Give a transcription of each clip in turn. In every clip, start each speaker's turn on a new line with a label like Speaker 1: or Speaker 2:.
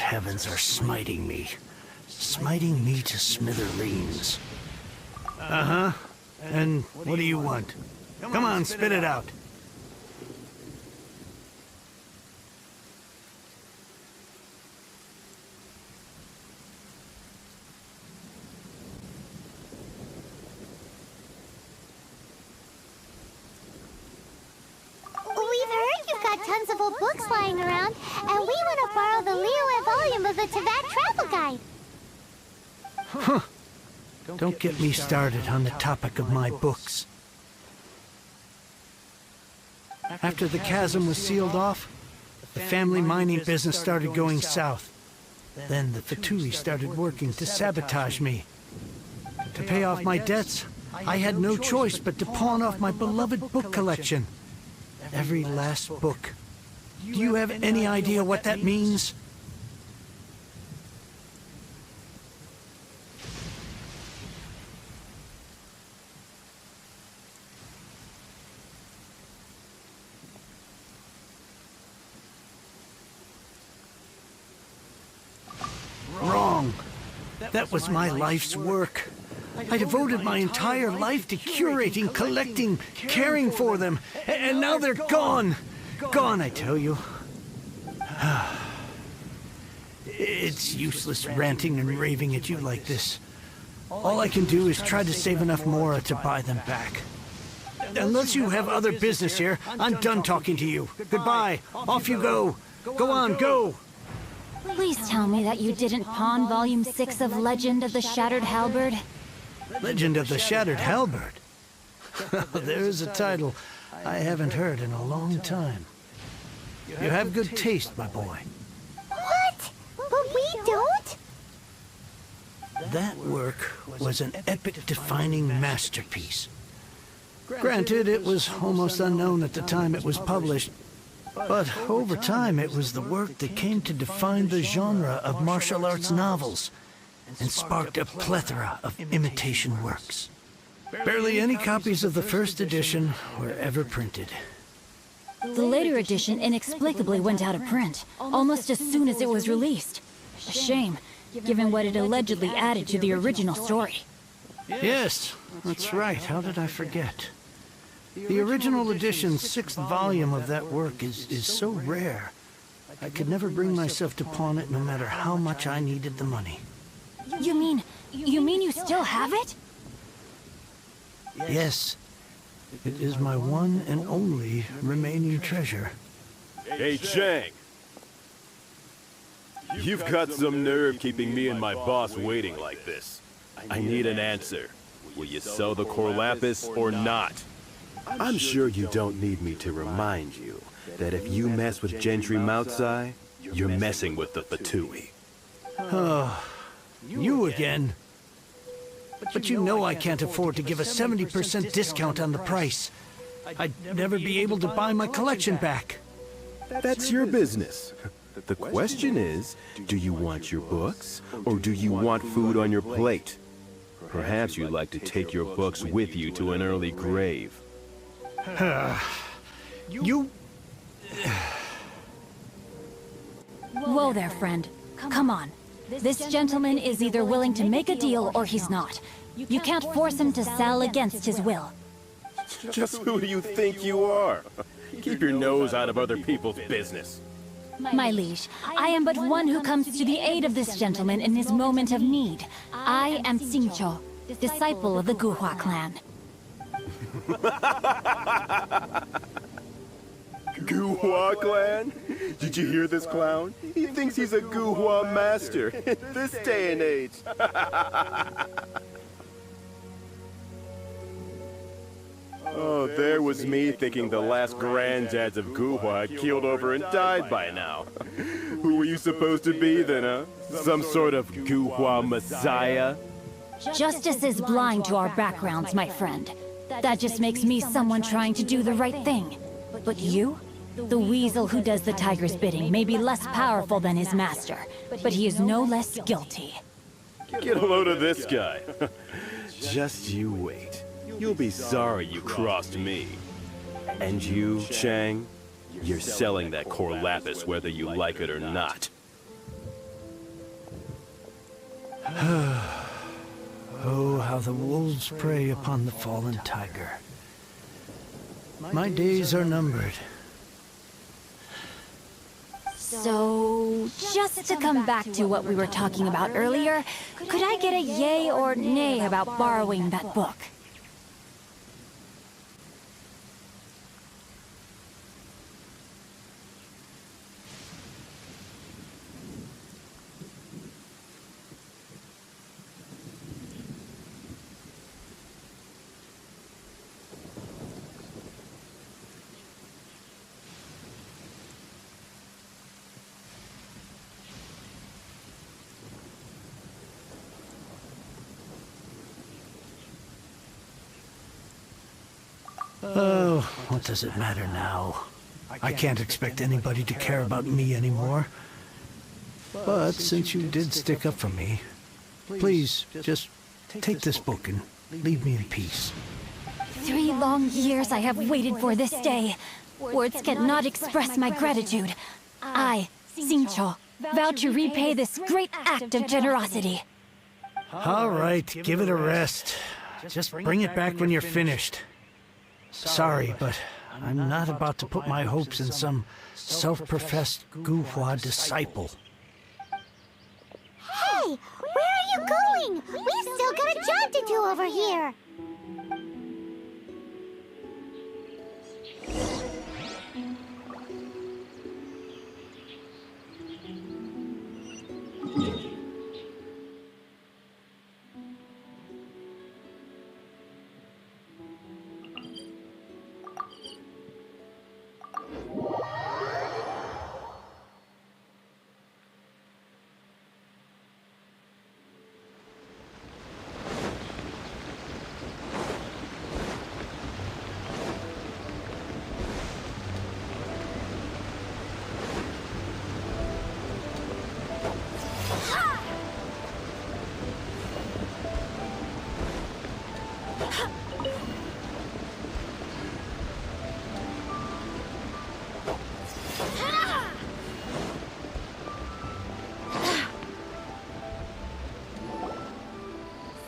Speaker 1: heavens are smiting me. Smiting me to smithereens. Uh-huh. And what do you want? Come on, spit it out.
Speaker 2: We've heard you've got tons of old books lying around, and we want to borrow the Liyue volume of the Teyvat travel guide.
Speaker 1: Huh. Don't get me started on the topic of my books. After the chasm was sealed off, the family mining business started going south. Then the Fatui started working to sabotage me. To pay off my debts, I had no choice but to pawn off my beloved book collection. Every last book. Do you have any idea what that means? Wrong. That was my life's work. I devoted my entire life to curating, collecting, caring for them, and now they're gone. Gone, I tell you. It's useless ranting and raving at you like this. All I can do is try to save enough Mora to buy them back. Unless you have other business here, I'm done talking to you. Goodbye. Off you go. Go on, go.
Speaker 3: Please tell me that you didn't pawn Volume 6 of Legend of the Shattered Halberd.
Speaker 1: Legend of the Shattered Halberd? There's a title I haven't heard in a long time. You have good taste, my boy.
Speaker 2: What? But we don't?
Speaker 1: That work was an epic-defining masterpiece. Granted, it was almost unknown at the time it was published, but over time it was the work that came to define the genre of martial arts novels and sparked a plethora of imitation works. Barely any copies of the first edition were ever printed.
Speaker 3: The later edition inexplicably went out of print, almost as soon as it was released. A shame, given what it allegedly added to the original story.
Speaker 1: Yes, that's right. How did I forget? The original edition's 6th volume of that work is so rare. I could never bring myself to pawn it no matter how much I needed the money.
Speaker 3: You mean you still have it?
Speaker 1: Yes. It is my one and only remaining treasure.
Speaker 4: Hey, Chang! You've got some nerve keeping me and my boss waiting like this. I need an answer. Will you sell the core lapis or not?
Speaker 5: I'm sure you don't need me to remind you that if you mess with Gentry Moutsai,
Speaker 4: You're messing with the Fatui.
Speaker 1: Oh, you again. But you know I can't afford to give a 70% discount on the price. I'd never be able to buy my collection back.
Speaker 5: That's your business. The question is, do you want your books, or do you want food on your plate? Perhaps you'd like to take your books with you to an early grave.
Speaker 1: You...
Speaker 3: Whoa there, friend. Come on. This gentleman is either willing to make a deal or he's not. You can't force him to sell against his will.
Speaker 4: Just who do you think you are? Keep your nose out of other people's business.
Speaker 3: My liege, I am but one who comes to the aid of this gentleman in his moment of need. I am Xingqiu, disciple of the Guhua clan.
Speaker 4: Guhua clan? Did you hear this clown? He thinks he's a Guhua master in this day and age. Oh, there was me thinking the last granddads of Guhua had keeled over and died by now. Who were you supposed to be then, huh? Some sort of Guhua messiah?
Speaker 3: Justice is blind to our backgrounds, my friend. That just makes me someone trying to do the right thing. But you? The weasel who does the tiger's bidding may be less powerful than his master, but he is no less guilty.
Speaker 4: Get a load of this guy. Just you wait. You'll be sorry you crossed me. And you, Chang, you're selling that core lapis whether you like it or not.
Speaker 1: Oh, how the wolves prey upon the fallen tiger. My days are numbered.
Speaker 3: So, just to come back to what we were talking about earlier, could I get a yay or nay about borrowing that book?
Speaker 1: Oh, what does it matter now? I can't expect anybody to care about me anymore. But since you did stick up for me, please, just take this book and leave me in peace.
Speaker 3: 3 long years I have waited for this day. Words cannot express my gratitude. I, Sincho, vow to repay this great act of generosity.
Speaker 1: All right, give it a rest. Just bring it back when you're finished. Sorry, but I'm not about to put my hopes in some self-professed Guhua disciple.
Speaker 2: Hey, where are you going? We've still got a job to do over here.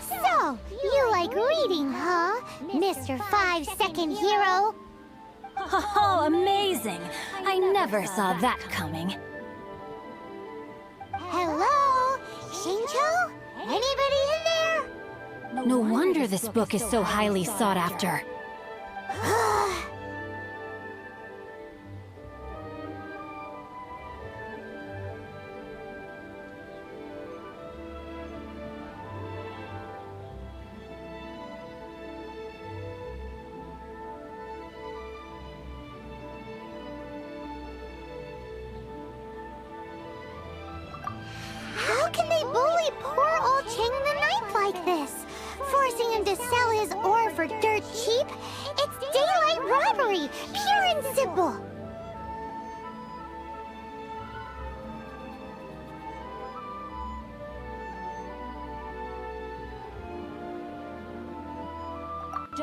Speaker 2: So, you like reading, huh? Mr. 5-second hero?
Speaker 3: Oh, amazing! I never saw that coming.
Speaker 2: Hello? Shincho? Anybody in there?
Speaker 3: No wonder this book is so highly sought after.
Speaker 2: How can they bully poor old Chang the Ninth like this? Forcing him to sell his ore for dirt cheap? It's daylight robbery, pure and simple.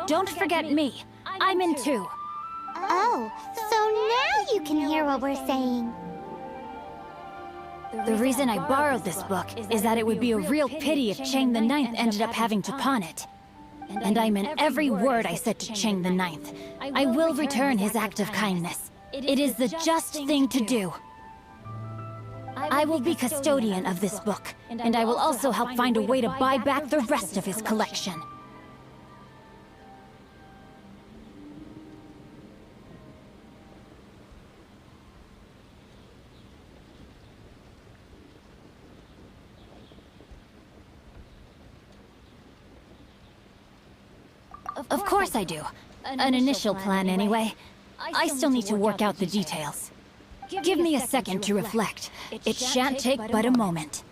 Speaker 3: Don't forget me. I'm in too.
Speaker 2: Oh, so now you can hear what we're saying.
Speaker 3: The reason I borrowed this book is that it would be a real pity if Chang the Ninth ended up having to pawn it. And I meant every word I said to Chang the Ninth. I will return his act of kindness. It is the just thing to do. I will be custodian of this book, and I will also help find a way to buy back the rest of his collection. Of course I do. An initial plan, anyway. I still need to work out the details. Give me a second to reflect. It shan't take but a moment.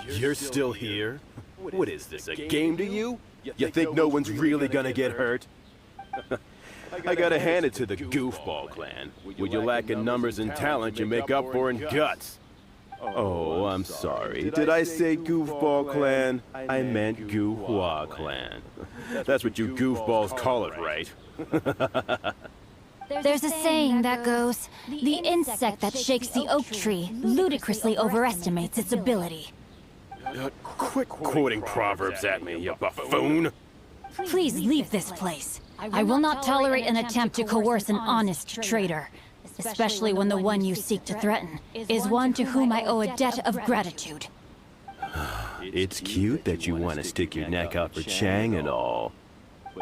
Speaker 5: You're still here? What is this, a game to you? You think no one's really gonna get hurt? I gotta hand it to the Goofball clan. What you lack in numbers and talent, you make up for in guts. Oh, I'm sorry. Did I say Goofball clan? I meant Guhua clan. That's what you goofballs call it, right?
Speaker 3: There's a saying that goes, the insect that shakes the oak tree ludicrously overestimates its ability.
Speaker 4: Quit quoting proverbs at me, you buffoon!
Speaker 3: Please leave this place. I will not tolerate an attempt to coerce an honest trader, especially when the one you seek to threaten is one to whom I owe a debt of gratitude.
Speaker 5: It's cute that you want to stick your neck out for Chang and all.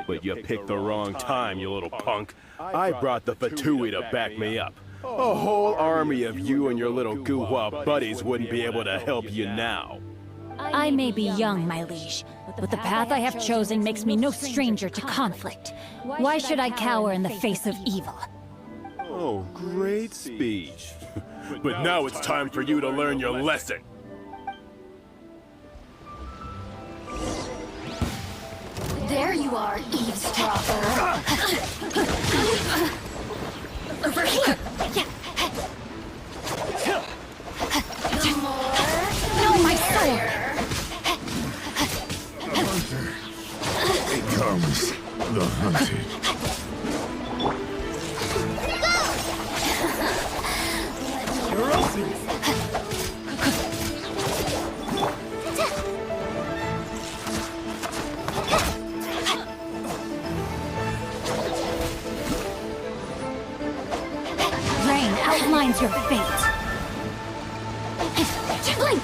Speaker 4: But you picked the wrong time, you little punk. I brought the Fatui to back me up. A whole army of you and your little Guhua buddies wouldn't be able to help you now.
Speaker 3: I may be young, my liege, but the path I have chosen makes me no stranger to conflict. Why should I cower in the face of evil?
Speaker 5: Oh, great speech.
Speaker 4: But now it's time for you to learn your lesson.
Speaker 3: There you are, eavesdropper. Over here. No, my sword.
Speaker 6: Comes the hunted.
Speaker 3: Rain outlines your fate. Blink!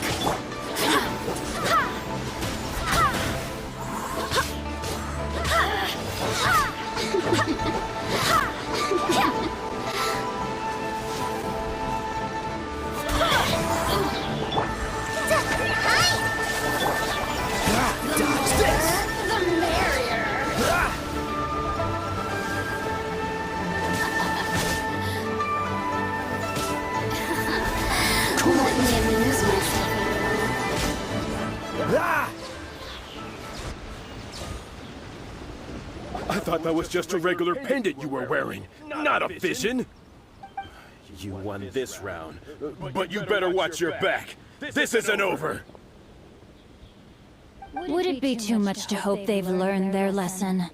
Speaker 4: I thought that was just a regular pendant you were wearing, not a vision. You won this round, but you better watch your back. This isn't over.
Speaker 3: Would it be too much to hope they've learned their lesson?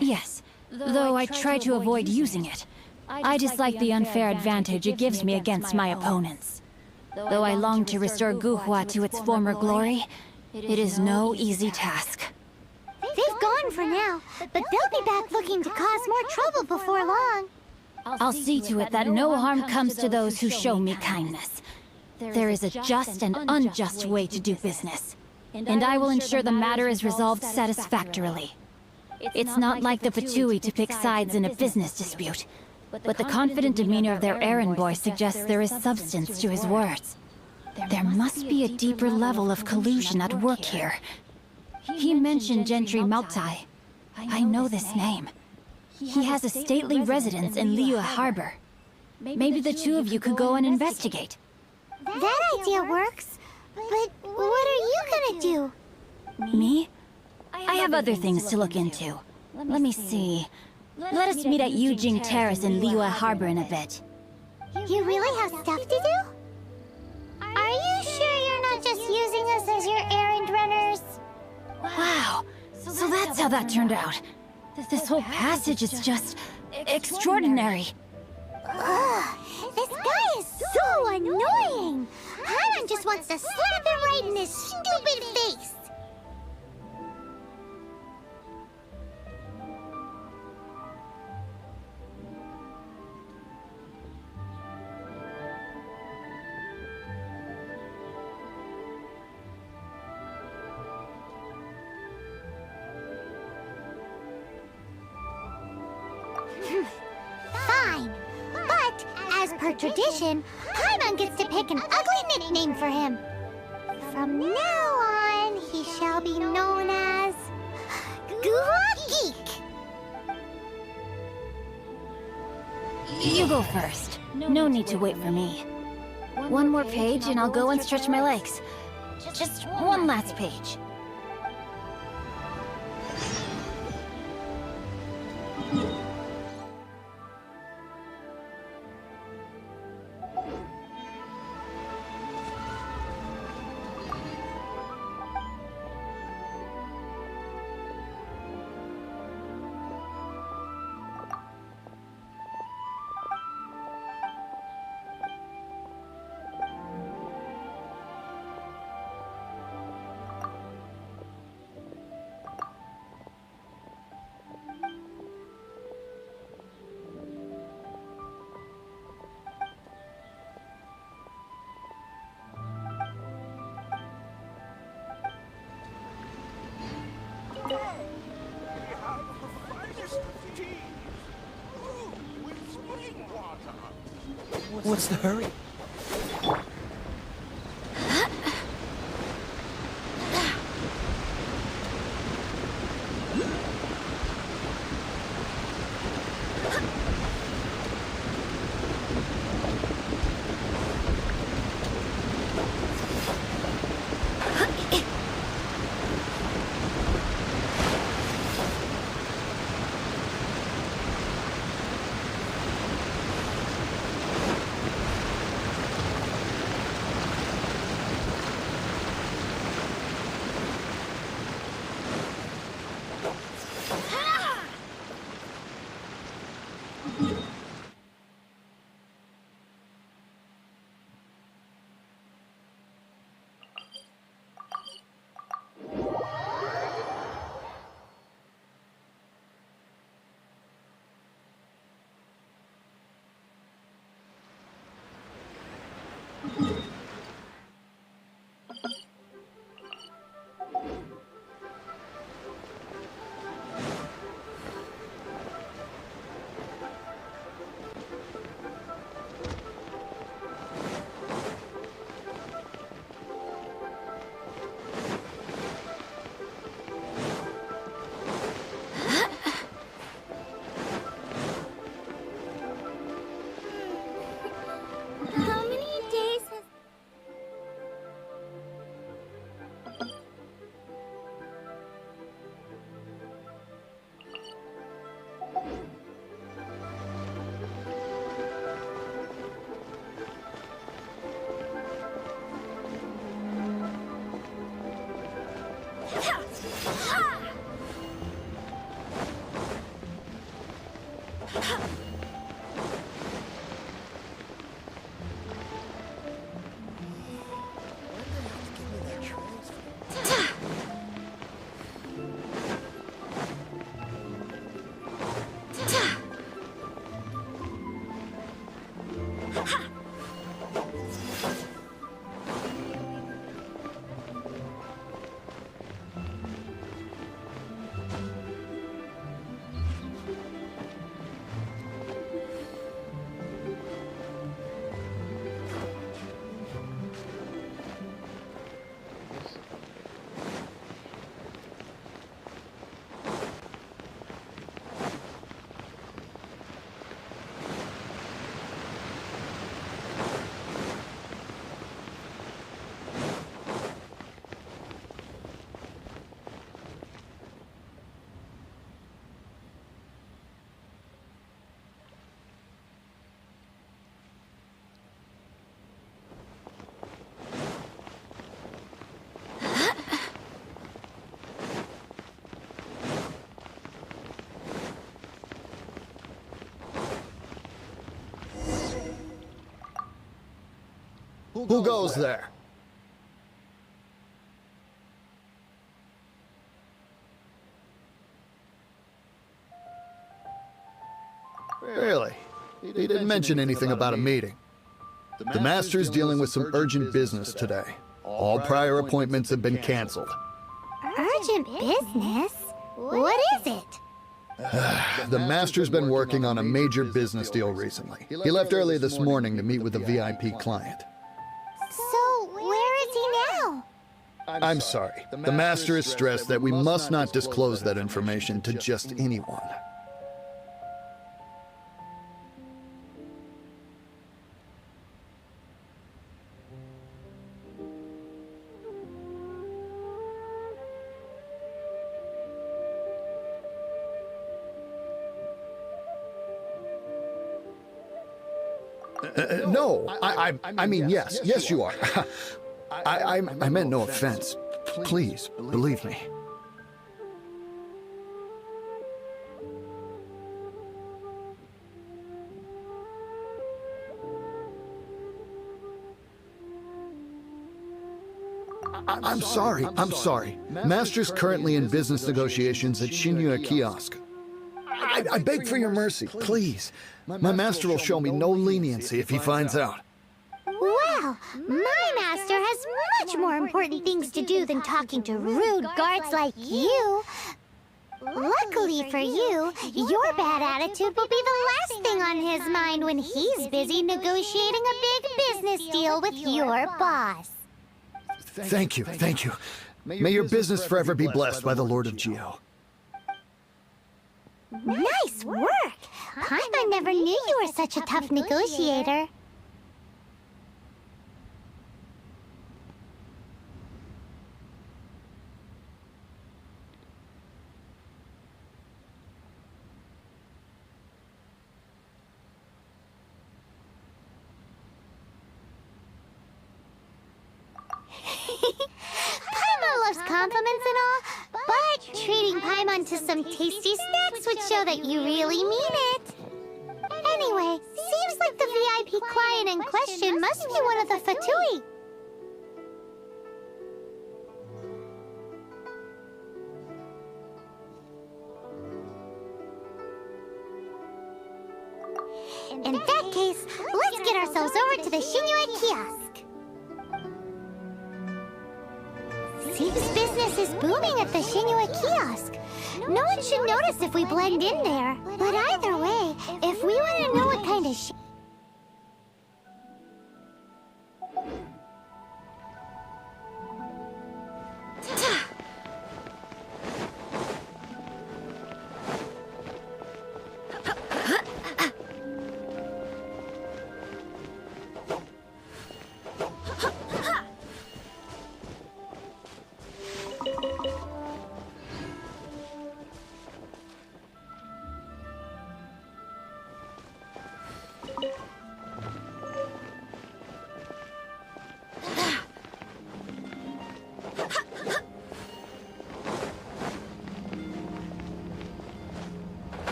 Speaker 3: Yes, though I try to avoid using it. I dislike the unfair advantage it gives me against my opponents. Though I long to restore Guhua to its former glory, it is no easy task.
Speaker 2: They've gone for now, but they'll be back looking to cause more trouble before long.
Speaker 3: I'll see to it that no harm comes to those who show me kindness. There is a just and unjust way to do business, and I will ensure the matter is resolved satisfactorily. It's not like the Fatui to pick sides in a business dispute, but the confident demeanor of their errand boy suggests there is substance to his words. There must be a deeper level of collusion at work here. He mentioned Gentry Maltai. I know this name. He has a stately residence in Liyue Harbor. Maybe the two of you could go and investigate.
Speaker 2: That idea works, but what are you gonna do?
Speaker 3: Me? I have other things to look into. Let me see. Let us meet at Yujing Terrace in Liyue Harbor in a bit.
Speaker 2: You really have stuff to do? Are you sure you're not just using us as your errand runners?
Speaker 3: Wow. So that's how that turned out. This whole passage is just extraordinary.
Speaker 2: Ugh, this guy is so annoying! Hanan just wants to slap him right in his stupid face! Fine. But, as per tradition, Paimon gets to pick an ugly nickname for him. From now on, he shall be known as... Gura Geek!
Speaker 3: You go first. No need to wait for me. One more page and I'll go and stretch my legs. Just one last page.
Speaker 7: What's the hurry?
Speaker 2: How many days has...
Speaker 8: Who goes there? Really? He didn't mention anything about a meeting. The Master's dealing with some urgent business today. All prior appointments have been canceled.
Speaker 2: Urgent business? What is it?
Speaker 8: The Master's been working on a major business deal recently. He left early this morning to meet with a VIP client.
Speaker 2: So, where is he now?
Speaker 8: I'm sorry. The Master is stressed that we must not disclose that information to just anyone. No, I mean, yes, you are. I meant no offense. Please, believe me. I'm sorry. Master's currently in business negotiations at Shinya Kiosk. I beg for your mercy, please. My master will show me no leniency if he finds out.
Speaker 2: Well, my master has much more important things to do than talking to rude guards like you. Luckily for you, your bad attitude will be the last thing on his mind when he's busy negotiating a big business deal with your boss.
Speaker 8: Thank you, thank you. May your business forever be blessed by the Lord of Geo.
Speaker 2: Nice work! Paimon never knew you were such a tough negotiator. Paimon loves compliments and all, but treating Paimon to some tasty snacks would show that you really mean it. Anyway, seems like the VIP client in question must be one of the Fatui. In that case, let's get ourselves over to the Shinua kiosk. Seems business is booming at the Shinua kiosk. No one should notice if we blend in there. But either way, if we want to know what kind of
Speaker 7: kiosk.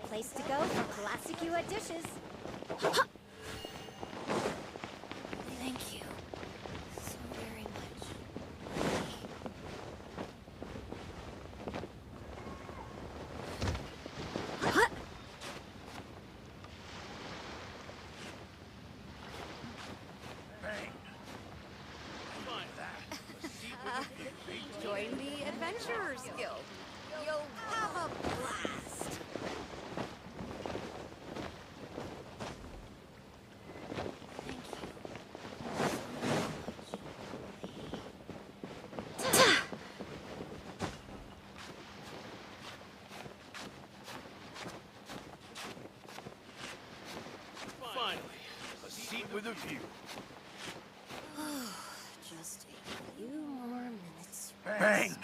Speaker 7: Place to go for classic UA dishes. Thank you so very much. Join the Adventurers Guild. You'll have a blast.
Speaker 6: Finally, a seat with a view.
Speaker 7: Just a few more minutes.
Speaker 6: Bang!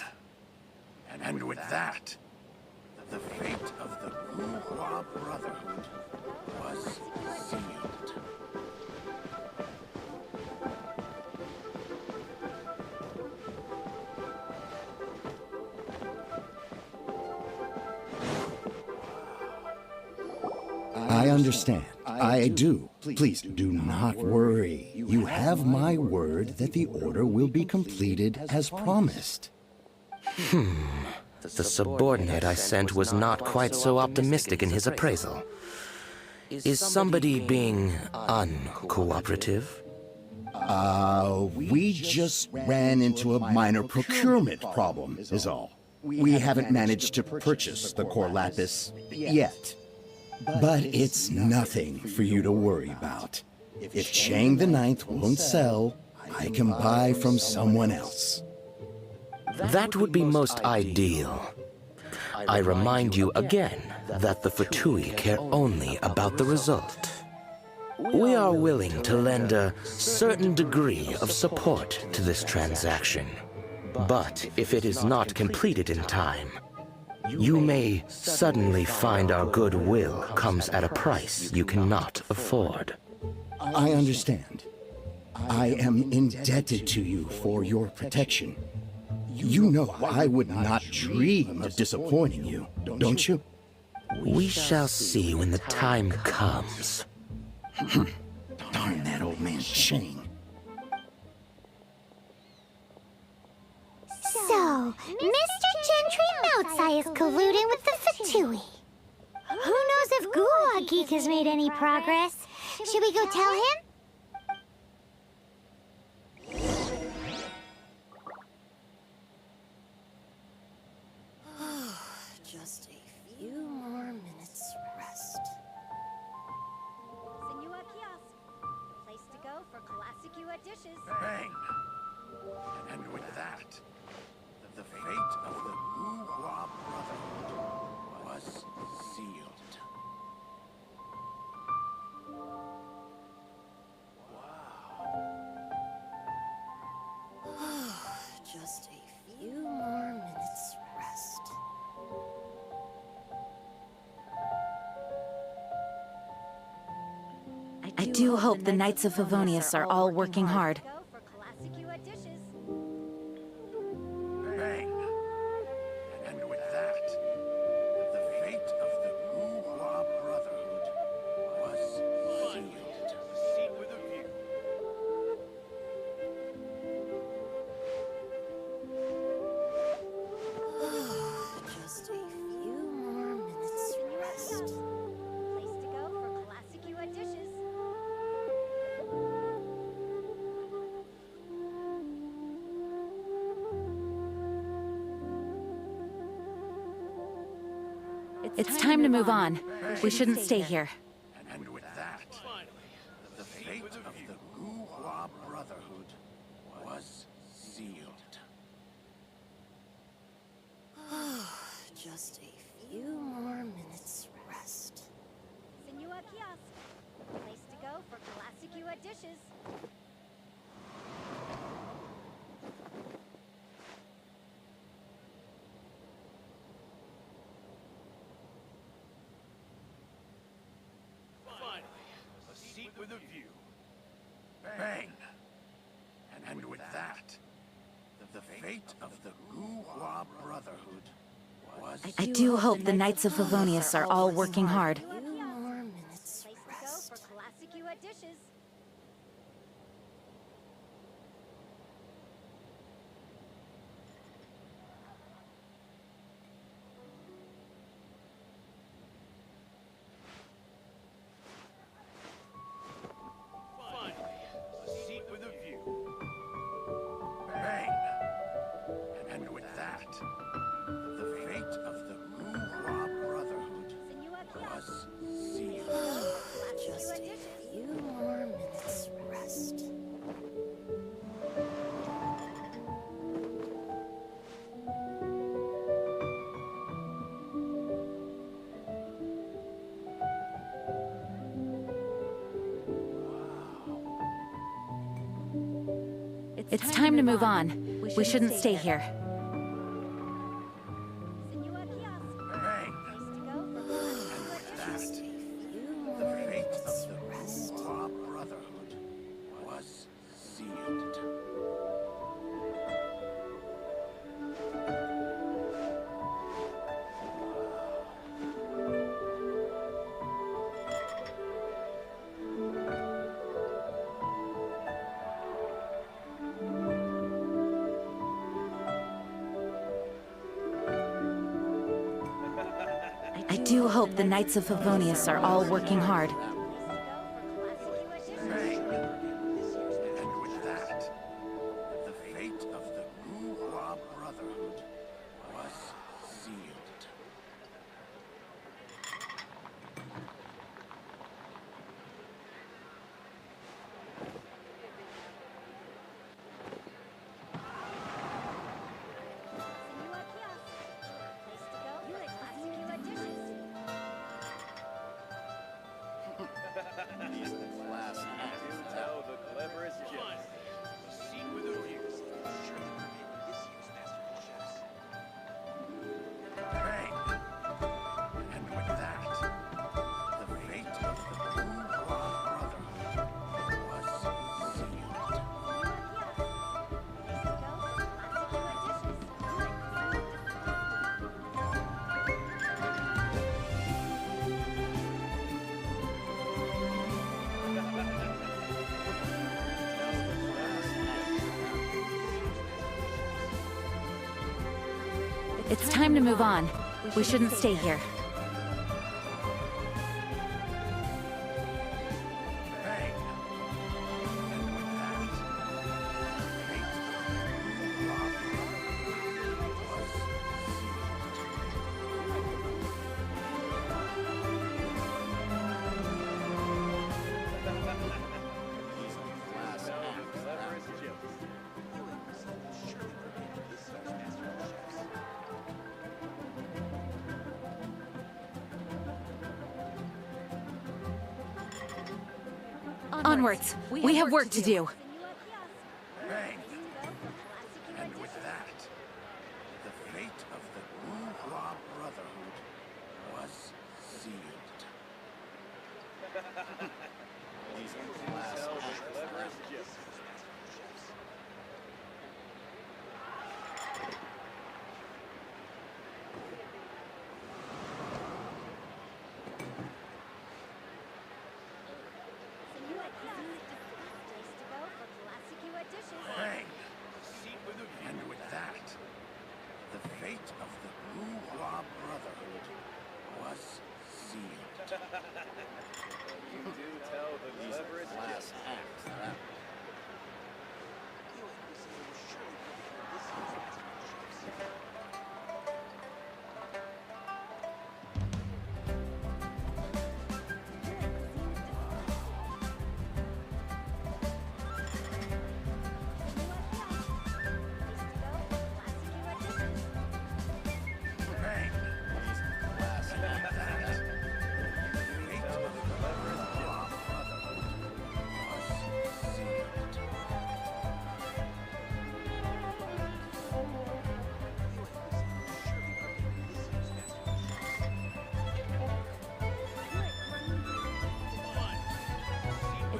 Speaker 6: And with that, the fate of the Guhua Brotherhood was sealed.
Speaker 9: I understand. I do. Please do not worry. You have my word that the order will be completed as promised.
Speaker 10: The subordinate I sent was not quite so optimistic in his appraisal. Is somebody being uncooperative?
Speaker 9: We just ran into a minor procurement problem, is all. We haven't managed to purchase the core lapis yet. But it's nothing for you to worry about. If Chang the Ninth won't sell, I can buy from someone else.
Speaker 10: That would be most ideal. I remind you again that the Fatui care only about the result. We are willing to lend a certain degree of support to this transaction. But if it is not completed in time, you may suddenly find our goodwill comes at a price you cannot afford.
Speaker 9: I understand. I am indebted to you for your protection. You know I would not dream of disappointing you, don't you?
Speaker 10: We shall see when the time comes.
Speaker 9: Darn that old man Chang.
Speaker 2: So, Mr. Gentry outside is colluding with the Fatui. Who knows if Guhua Geek has made any progress? Should we go tell him?
Speaker 3: Just a few more minutes rest.
Speaker 7: Senua Kiosk. Place to go for classic UA dishes.
Speaker 6: Bang! And with that, the fate of the Guhua Brotherhood was sealed.
Speaker 3: Just a few more minutes rest. I do hope the Knights of Favonius are all working hard.
Speaker 7: Go for classic UA dishes.
Speaker 6: Bang! And with that, the fate of the Guhua Brotherhood was sealed. A seat with a view.
Speaker 3: Just a few more minutes rest.
Speaker 7: Place to go for classic UA dishes.
Speaker 3: It's time to move on. We shouldn't stay here.
Speaker 6: And with that, the fate of the Guhua Brotherhood was sealed.
Speaker 3: Just a few more minutes rest.
Speaker 7: Senua Kiosk. Place to go for classic UA dishes.
Speaker 6: Finally, a seat with a view. Bang! And with that, the fate of the Guhua Brotherhood was
Speaker 3: I do hope the Knights of Favonius are all working hard.
Speaker 7: Senua
Speaker 3: Few
Speaker 7: Kiosk.
Speaker 3: more minutes
Speaker 7: Place to go for
Speaker 3: rest.
Speaker 7: classic UA dishes.
Speaker 6: finally a seat with a view. Bang! And with that, the fate of the Guhua Brotherhood
Speaker 7: Senua Kiosk.
Speaker 6: was sealed.
Speaker 7: Classic
Speaker 3: Just
Speaker 7: UA
Speaker 3: a
Speaker 7: dishes.
Speaker 3: few more minutes rest. It's time to move on. We shouldn't stay here.
Speaker 7: Senua Kiosk.
Speaker 6: Bang!
Speaker 7: Place to go for classic UA dishes.
Speaker 6: The fate of the Guhua Brotherhood was sealed.
Speaker 3: I do hope the Knights of Favonius are all working hard.
Speaker 7: Place to go for classic UA dishes.
Speaker 6: Bang! And with that, the fate of the Guhua Brotherhood was sealed.
Speaker 7: Senua Kiosk. Place to go for classic UA dishes.
Speaker 3: It's time to move on. We shouldn't stay here. Onwards. We have work to do.
Speaker 6: Bang! And with that, the fate of the Wu-Hua Brotherhood was sealed. Bang! And with that, the fate of the Wu-Hua Brotherhood was sealed.
Speaker 4: You do tell the cleverest
Speaker 6: Last act. Bang! Last act. The fate of the Wu-Hua Brotherhood was sealed.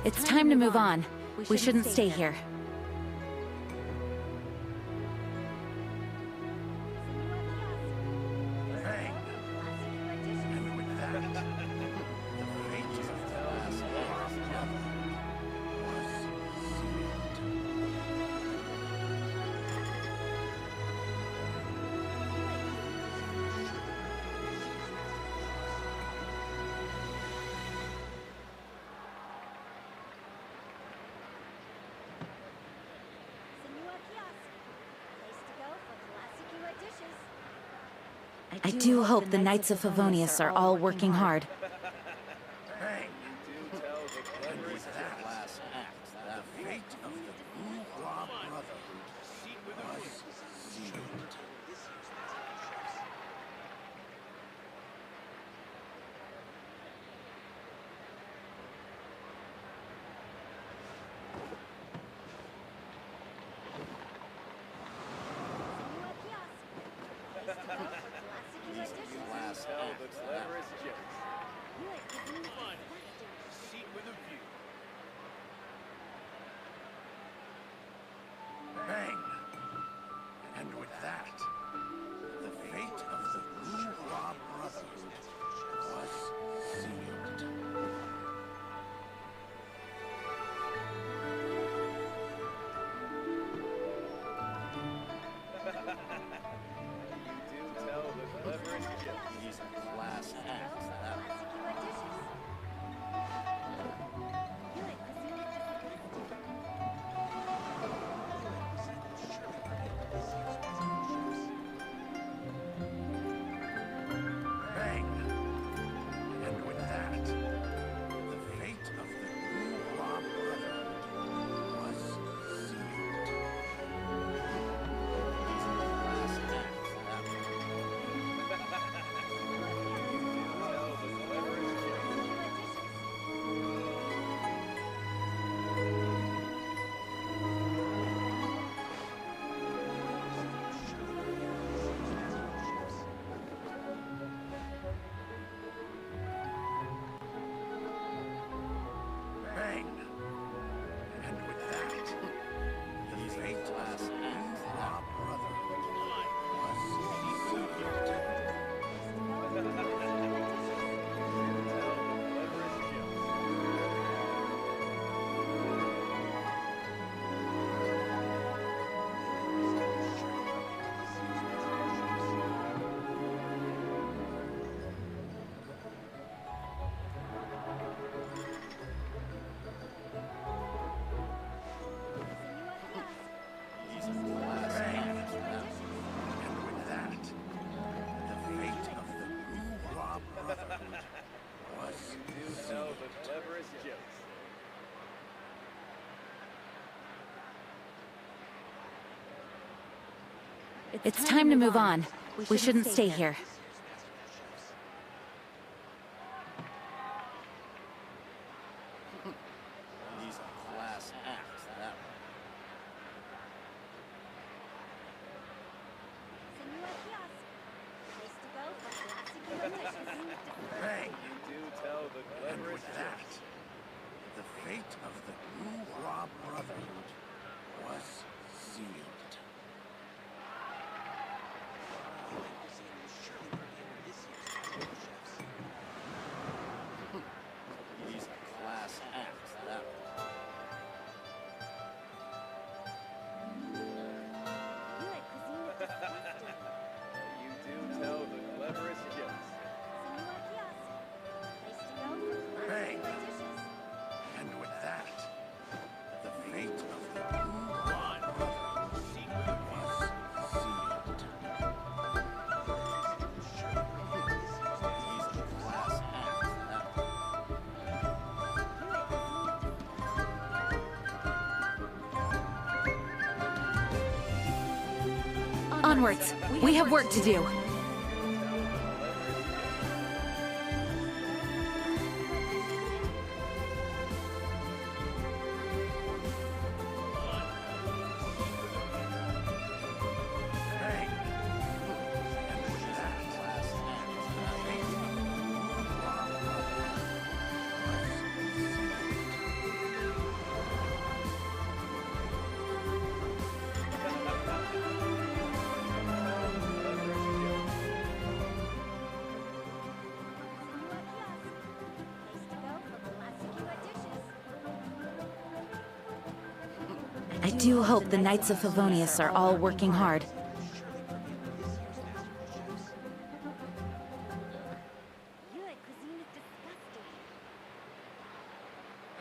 Speaker 3: It's time to move on. We shouldn't stay here.
Speaker 6: Bang! And with that, the fate of the last Wu-Hua Brotherhood was sealed.
Speaker 3: I do hope the Knights of Favonius are all working hard.
Speaker 6: Bang! And with that last act, the fate of the Wu-Hua Brotherhood was sealed. Last act.
Speaker 4: the cleverest jokes. Seat with a view.
Speaker 6: Bang! And with that, the fate of the Wu-Hua Brotherhood was sealed.
Speaker 4: You tell the cleverest jokes.
Speaker 6: Last act.
Speaker 3: It's time to move on. We shouldn't stay here.
Speaker 6: He's a class act, that Bang!
Speaker 4: You do tell the
Speaker 6: And with
Speaker 4: cleverest
Speaker 6: that,
Speaker 4: jokes.
Speaker 6: the fate of the Goo-Wah Brotherhood was sealed. He's a class act, that
Speaker 4: You do tell the cleverest jokes.
Speaker 6: Bang! And with that, the fate of the Goo-Wah Brotherhood was sealed. He's a class act, that
Speaker 3: Onwards. We have work to do.
Speaker 6: Bang! And with that, class act, the fate of the Goo-Wah
Speaker 3: I do hope the Knights of Favonius are all working hard.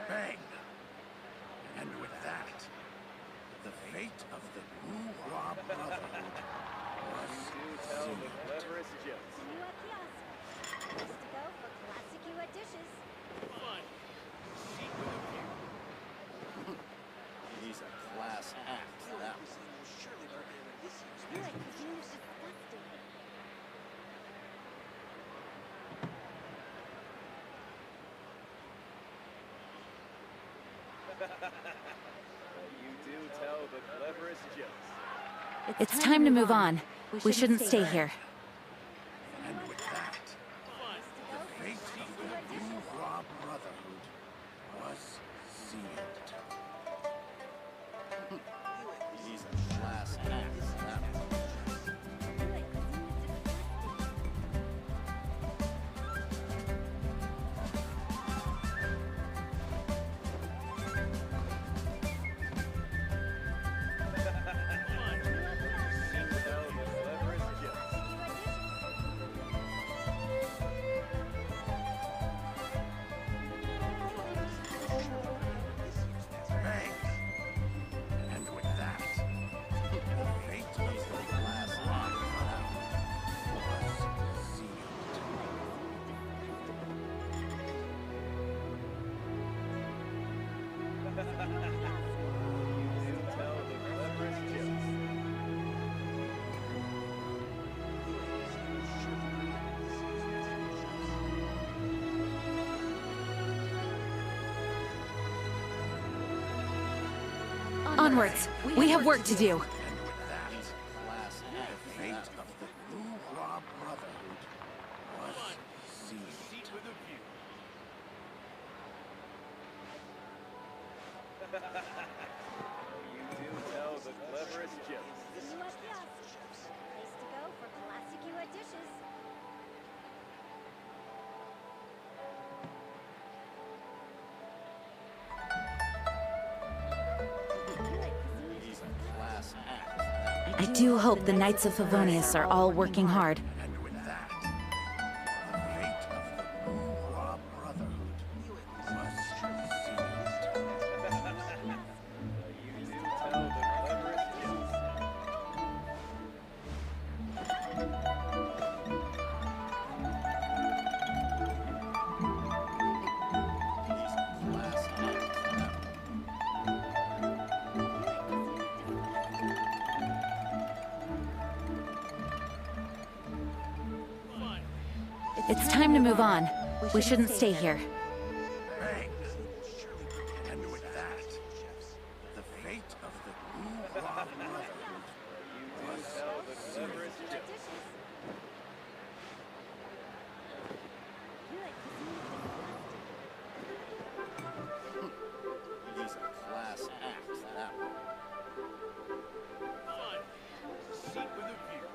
Speaker 6: Bang! And with that, the fate of the Goo-Wah Brotherhood was
Speaker 4: Tell the
Speaker 6: sealed.
Speaker 4: cleverest jokes.
Speaker 6: He's a class act, that
Speaker 4: You do tell the cleverest jokes.
Speaker 3: It's time to move on. We shouldn't stay here.
Speaker 6: And with that, the fate of the Goo-Wah Brotherhood was sealed. He's a class act, that
Speaker 4: Tell the cleverest jokes.
Speaker 6: Bang! And with that, the fate of the class act, that was sealed.
Speaker 4: You do tell the cleverest jokes.
Speaker 3: Onwards. We have work to do.
Speaker 6: And with that, class act, the fate of the Goo-Wah Brotherhood was sealed.
Speaker 4: You do tell the cleverest jokes.
Speaker 6: He's a class act, that
Speaker 3: I do hope the Knights of Favonius are all working hard.
Speaker 6: And with that, the fate of the Goo-Wah Brotherhood was sealed.
Speaker 4: You do tell the cleverest jokes.
Speaker 6: He's a class act, that
Speaker 3: It's time to move on. We shouldn't stay here.
Speaker 6: Bang! And with that, the fate of the Goo Brotherhood was sealed. He's a class act, that one. Finally, a seat with a view.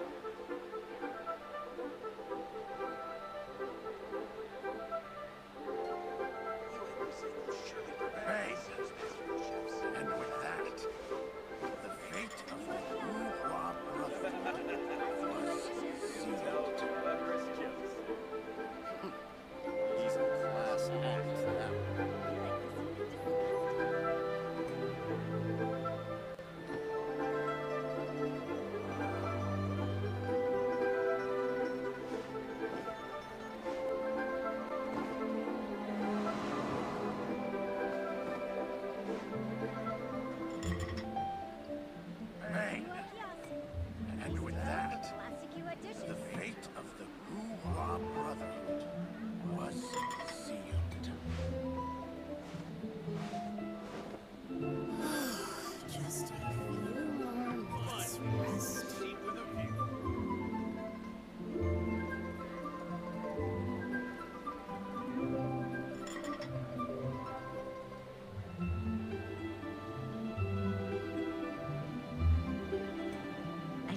Speaker 6: Bang! And with that, the fate of the Goo Brotherhood was sealed. He's a class act, that one. Bang! And with that, the fate of the Goo Brotherhood was sealed.
Speaker 2: Just a few more minutes rest.
Speaker 6: Seat with a view.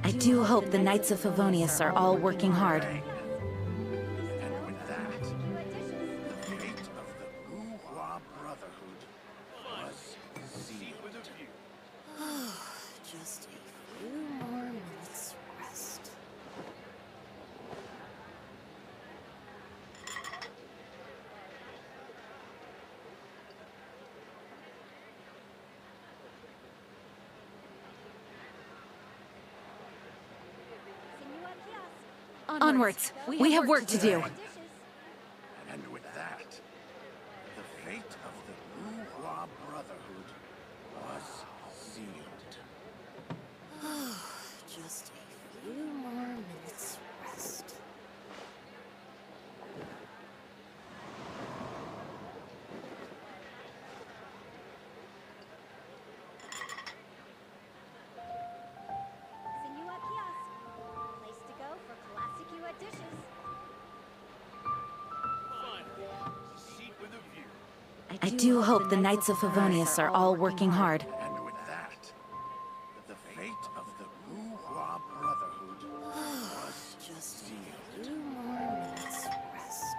Speaker 3: I do hope the Knights of Favonius are all working hard.
Speaker 6: Bang! And with that, the fate of the Goo Brotherhood was sealed.
Speaker 2: Just a few more minutes rest.
Speaker 3: Onwards. We have work to do.
Speaker 6: And with that, the fate of the Goo Brotherhood was sealed.
Speaker 2: Just a few more minutes rest.
Speaker 11: Senua Kiosk. Place to go for classic UA dishes.
Speaker 6: Finally, a seat with a view.
Speaker 3: I do hope the Knights of Favonius are all working hard.
Speaker 6: And with that, the fate of the Goo Brotherhood was
Speaker 2: Just
Speaker 6: sealed.
Speaker 2: a few more minutes rest.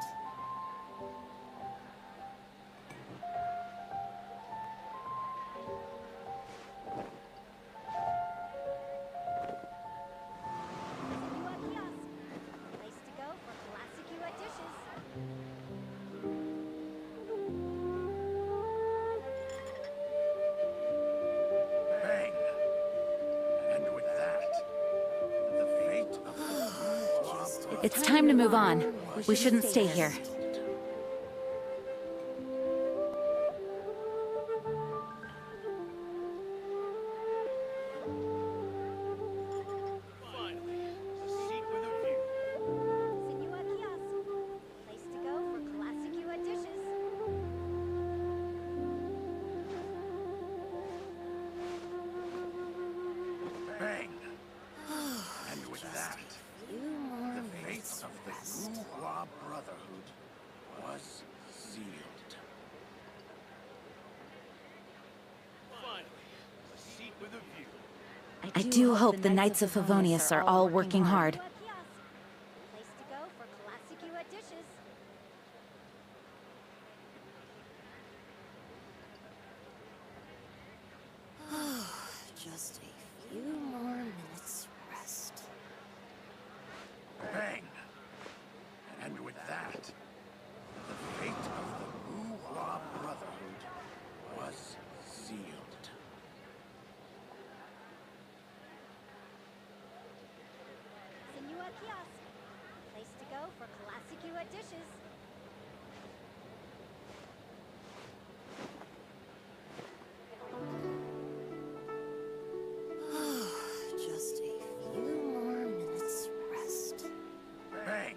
Speaker 11: Senua Kiosk. Place to go for classic UA dishes.
Speaker 6: Bang! And with that, the fate of the Goo Brotherhood
Speaker 3: It's time to move on. We shouldn't stay here.
Speaker 6: finally, a seat with a view.
Speaker 11: Senua Kiosk. Place to go for classic UA dishes.
Speaker 6: Bang! And with that,
Speaker 2: Few more
Speaker 6: the fate
Speaker 2: minutes
Speaker 6: of the
Speaker 2: rest.
Speaker 6: Goo Brotherhood was sealed. Finally, a seat with a view.
Speaker 3: I do hope the Knights of Favonius are all working hard.
Speaker 11: Senua Kiosk. Place to go for classic UA dishes.
Speaker 2: Just a few more minutes rest.
Speaker 6: Bang! And with that, the fate of the Goo Brotherhood was sealed.
Speaker 11: Senua Kiosk. Place to go for classic UA dishes.
Speaker 2: Just a few more minutes rest.
Speaker 6: Bang!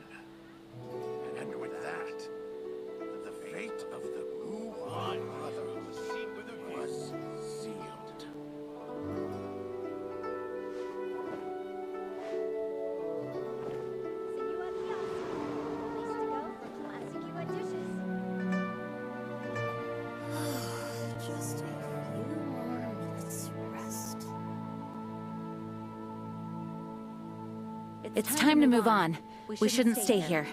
Speaker 3: It's time to move on. We shouldn't stay here.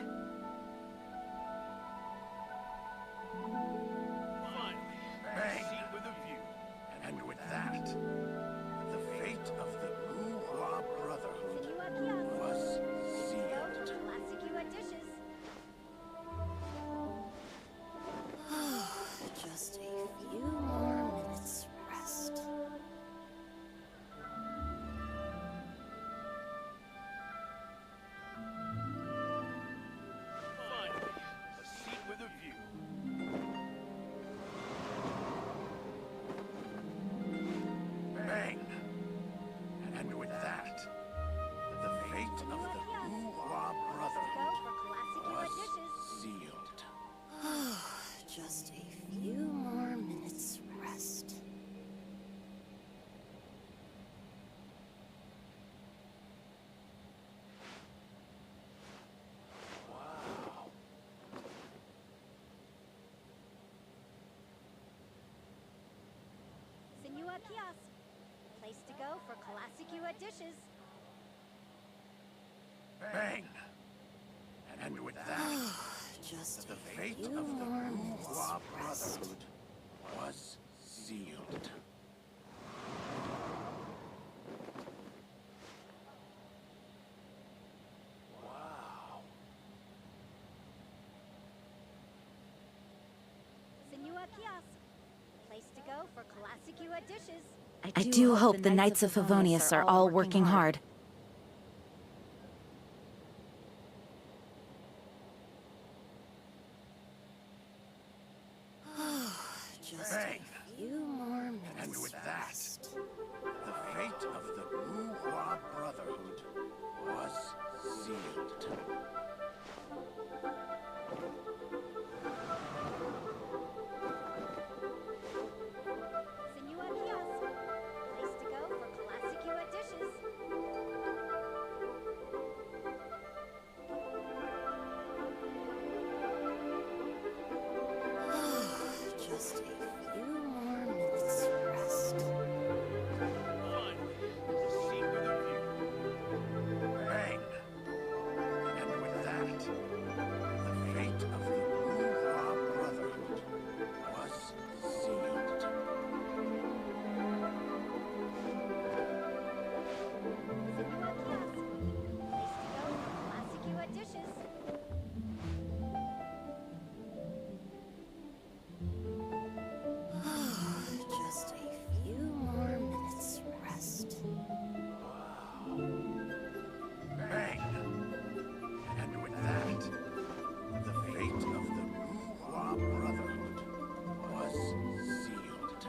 Speaker 6: Bang! With a view. And with that, the fate of the Guhua Brotherhood was sealed.
Speaker 11: Just a few more minutes rest.
Speaker 6: Finally, a seat with a view. Bang! And with that, the fate of the Guhua Brotherhood was sealed.
Speaker 11: Just a few more minutes rest. Senua Kiosk. Place to go for classic Yua dishes.
Speaker 6: Bang! And with that,
Speaker 11: Just
Speaker 6: the
Speaker 11: a
Speaker 6: fate
Speaker 11: few
Speaker 6: of the
Speaker 11: more minutes
Speaker 6: Guhua
Speaker 11: rest.
Speaker 6: Brotherhood was sealed. Wow.
Speaker 11: Senua Kiosk. Place to go for classic Yua dishes.
Speaker 3: I do hope the Knights of Favonius are all working hard.
Speaker 11: Just
Speaker 6: Bang!
Speaker 11: a few more minutes
Speaker 6: And with that,
Speaker 11: rest.
Speaker 6: the fate of the Guhua Brotherhood was sealed.
Speaker 11: Senua Kiosk. Place to go for classic Yua dishes. Just a few more minutes rest.
Speaker 6: Finally, a seat with a view. Bang! And with that, the fate of the Guhua Brotherhood was sealed.
Speaker 11: Senua Kiosk. Place to go for classic Yua dishes. Just a few more minutes rest.
Speaker 6: Bang! And with that, the fate of the Guhua Brotherhood was sealed.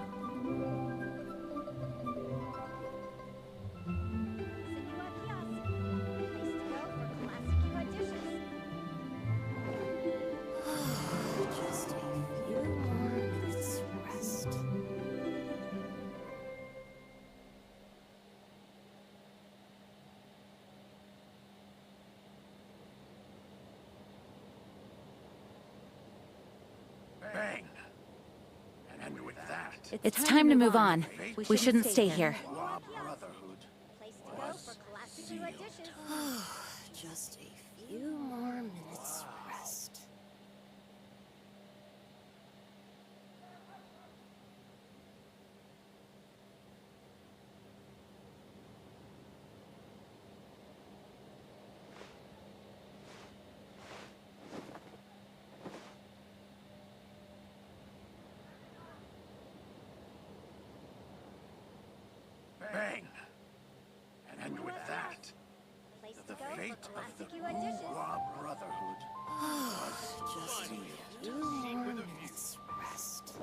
Speaker 11: Senua Kiosk. Place to go for classic Yua dishes. Just a few more minutes rest.
Speaker 6: Bang! And with that,
Speaker 3: It's time to move on.
Speaker 6: fate
Speaker 3: We shouldn't stay here.
Speaker 6: Guhua Brotherhood
Speaker 11: Place to go for classic Yua
Speaker 6: sealed.
Speaker 11: dishes. Just a few more minutes rest.
Speaker 6: Bang! And with that,
Speaker 11: Place to
Speaker 6: the
Speaker 11: go
Speaker 6: fate
Speaker 11: for
Speaker 6: of the
Speaker 11: classic Yua dishes.
Speaker 6: Guhua Brotherhood was
Speaker 11: Just a
Speaker 6: sealed.
Speaker 11: few more minutes rest.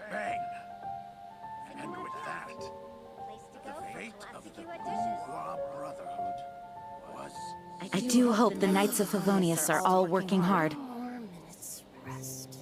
Speaker 6: Bang! And with that,
Speaker 11: Place to
Speaker 6: the
Speaker 11: go for
Speaker 6: fate of
Speaker 11: classic
Speaker 6: the
Speaker 11: Yua dishes.
Speaker 6: Guhua Brotherhood was
Speaker 3: I do hope the Knights of Favonius are all working hard.
Speaker 11: More minutes rest.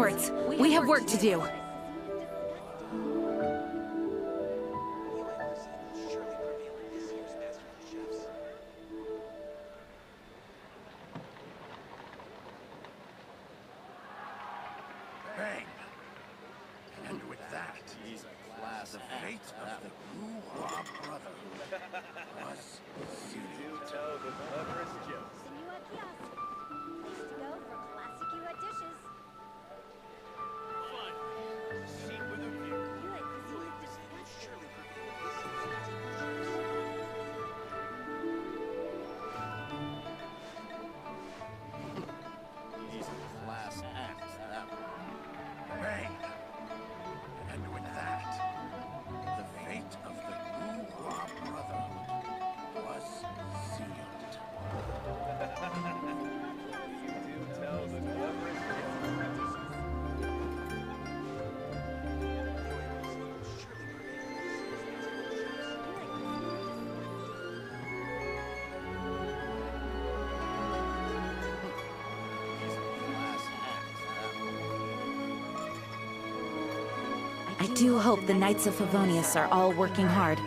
Speaker 12: onwards. We have work to do.
Speaker 6: Bang! And with that, the fate of the Guhua Brotherhood was sealed.
Speaker 11: Senua Kiosk. Place to go for classic UA dishes. You like cuisine?
Speaker 6: Class act, that one. Bang! And with that, the fate of the Guhua Brotherhood was sealed.
Speaker 12: I do hope the Knights of Favonius are all working hard.